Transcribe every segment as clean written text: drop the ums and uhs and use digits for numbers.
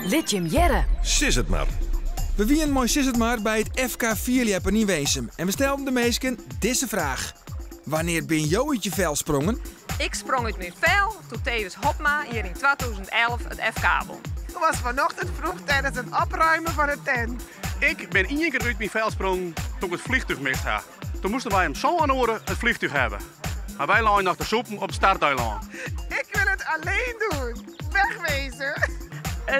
Lit je hem jere. Sis het maar. We wien mooi is het maar bij het FK Vierliappen in Weesum. En we stelden de meesken deze vraag. Wanneer ben jou uit je vel sprongen? Ik sprong uit mijn vel toen Tevens Hopma hier in 2011 het FK won. Het was vanochtend vroeg tijdens het opruimen van de tent. Ik ben één keer uit mijn vel sprong toen ik het vliegtuig mist had. Toen moesten wij hem zo aan oren het vliegtuig hebben. Maar wij lagen nog te soepen op het starteiland. Ik wil het alleen doen. Wegwezen.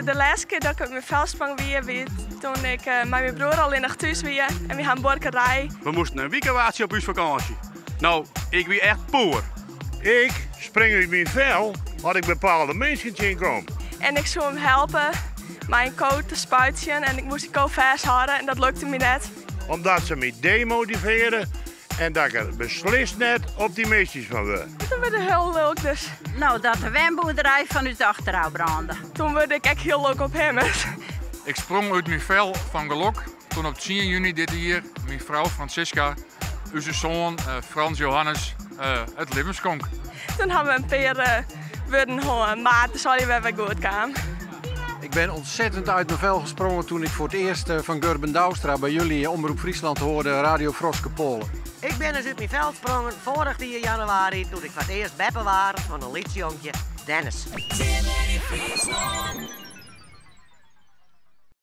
De laatste keer dat ik op mijn vel sprong weer toen ik met mijn broer al in de thuis weer en we gaan borkerij. We moesten een weekend op ons vakantie. Nou, ik wie echt poer. Ik spring uit mijn vel als ik bepaalde mensen tegenkom. En ik zou hem helpen mijn coat te spuiten en ik moest die coat vasthouden en dat lukte me net. Omdat ze me demotiveren en dat ik er beslist net op die meisjes van wil. Toen werd het heel leuk dus. Nou, dat de wemboerderij van uw achteruit brandde. Toen werd ik echt heel leuk op hem. Ik sprong uit mijn vel van geluk toen op 10 juni dit jaar mijn vrouw Francisca, onze zoon Frans Johannes het leven schonk. Toen hebben we een paar worden gewoon, maar toen zal je wel weer goed gaan. Ik ben ontzettend uit mijn vel gesprongen toen ik voor het eerst van Gurben Douwstra bij jullie Omroep Friesland hoorde Radio Froske Polen. Ik ben dus uit mijn vel gesprongen vorig januari toen ik voor het eerst beppen was van een liedjongetje Dennis.